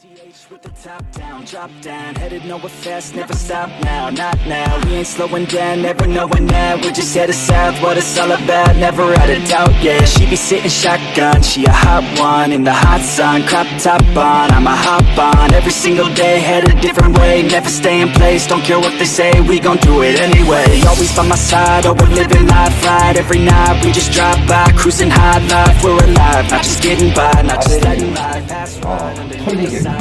With the top down, drop down, headed nowhere fast, never stop now, not now. We ain't slowing down, never knowing that. We're just headed south, what it's all about, never out of doubt, yeah. She be sitting shotgun, she a hot one, in the hot sun, crop top on, I'ma hop on. Every single day, head a different way, never stay in place, don't care what they say, we gon' do it anyway. Always by my side, oh we're living life right. Every night, we just drive by, cruising high life, we're alive. Not just getting by, not just letting life pass right. 털리게 하나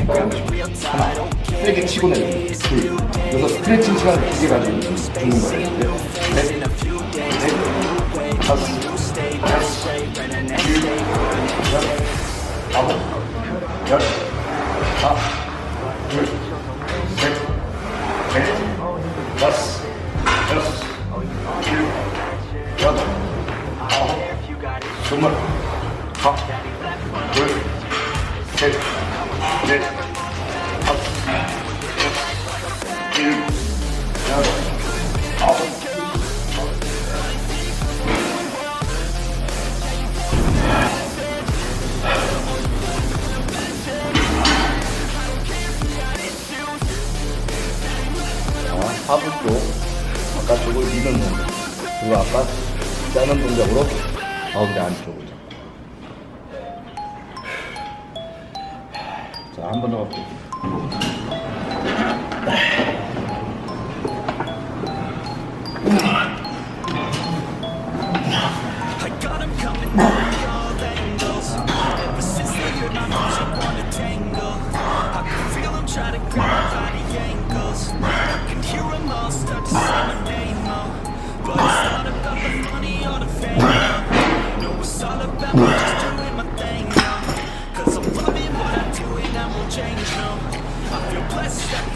세게 치고 내리고 둘 그래서 스트레칭 시간을 두개 가지고 주는 거예요. 넷 다섯 여섯 일곱 여덟 아홉 열 하나 둘셋넷 다섯 여섯 일곱 여덟 아홉 스물 하나 둘셋 넷, 다섯, 여섯, 일곱, 여덟, 아홉. 하부 쪽, 바깥쪽을 미는 동작. 그리고 아까 짜는 동작으로 가운데 안쪽을 잡고. 자, 한 번 더 갈게요.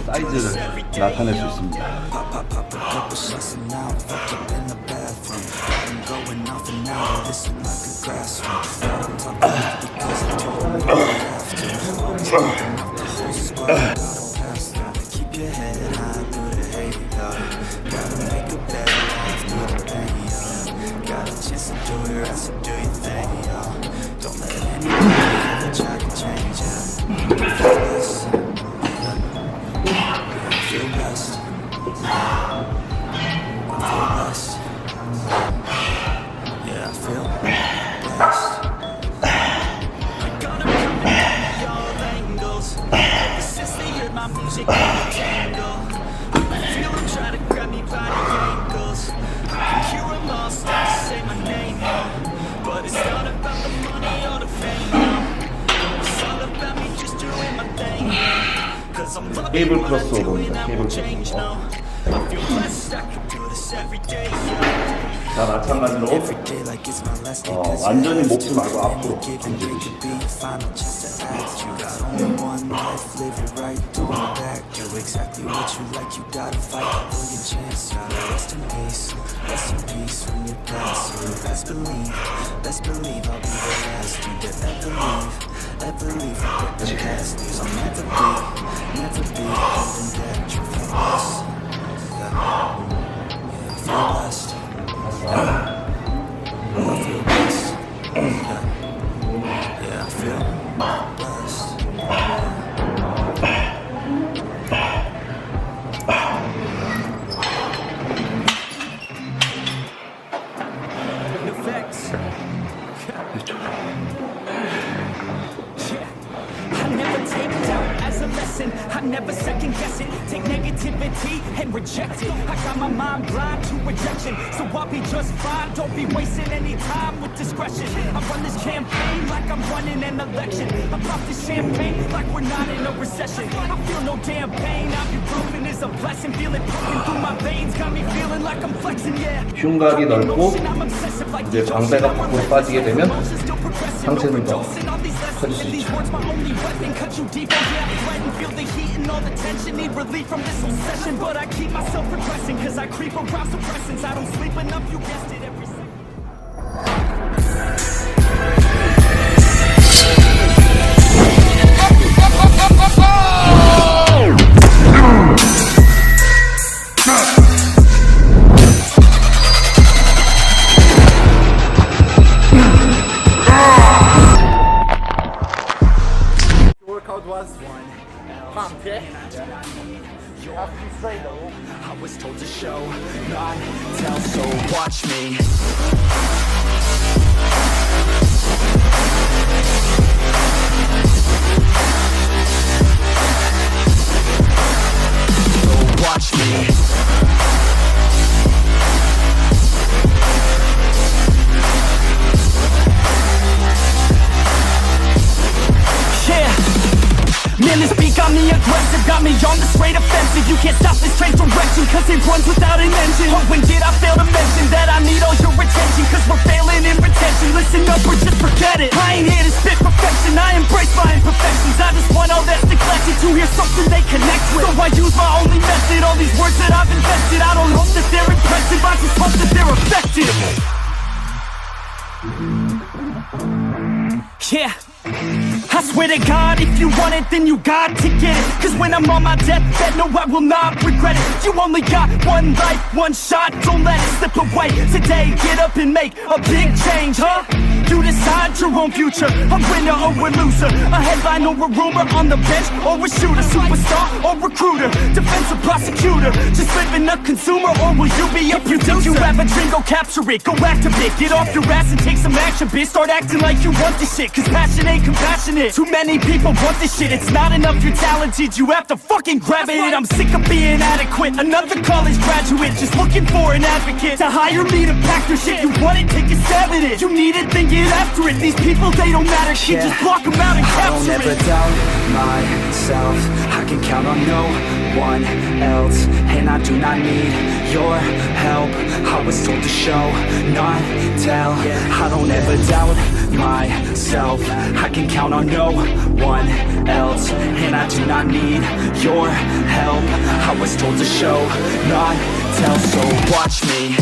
사이즈를 나타낼 수 있습니다. 케이블 크로스오버입니다. 케이블 크로스오버. 자, 마찬가지로 완전히 목지 말고 앞으로 움직이시죠. I never second guess it. Take negativity and reject it. I got my mind blind to rejection, so I'll be just fine. Don't be wasting any time with discretion. I run this campaign like I'm running an election. I pop this champagne like we're not in a recession. I feel no damn pain. Ibuprofen is a blessing. Feel it pumping through my veins. Got me feeling like I'm flexing. Yeah. 흉곽이 넓고 이제 광배가 밖으로 빠지게 되면 상체는 더 커질 수 있죠. And all the tension, need relief from this obsession, but I keep myself progressing, cause I creep around suppressants. I don't sleep enough, you guessed it, every second. Workout was was pumped, yeah? Have to say though. I was told to show, not tell, so watch me. So watch me. Man, this beat got me aggressive, got me on the straight offensive. You can't stop this train direction, cause it runs without an engine. Oh, when did I fail to mention that I need all your attention? Cause we're failing in retention, listen up or just forget it. I ain't here to spit perfection, I embrace my imperfections. I just want all that's neglected to hear something they connect with. So I use my only method, all these words that I've invested. I don't hope that they're impressive, I just hope that they're effective. Yeah, I swear to God, if you want it, then you got to get it. Cause when I'm on my deathbed, no, I will not regret it. You only got one life, one shot, don't let it slip away. Today, get up and make a big change, huh? You decide your own future, a winner or a loser, a headline or a rumor, on the bench or a shooter, superstar or recruiter, defensive prosecutor, just living a consumer, or will you be a producer? If you have a dream, go capture it, go activate, get off your ass and take some action, bitch. Start acting like you want this shit, cause passion ain't compassionate. Too many people want this shit, it's not enough you're talented, you have to fucking grab it. I'm sick of being adequate, another college graduate, just looking for an advocate to hire me to pack your shit. You want it, take a stab at it, you need it, then get after it. These people, they don't matter, shit, just block them out and capture it. I don't ever doubt myself, I can count on no one else, and I do not need your help. I was told to show, not tell. I don't ever doubt myself, I can count on no one else, and I do not need your help. I was told to show, not tell, so watch me.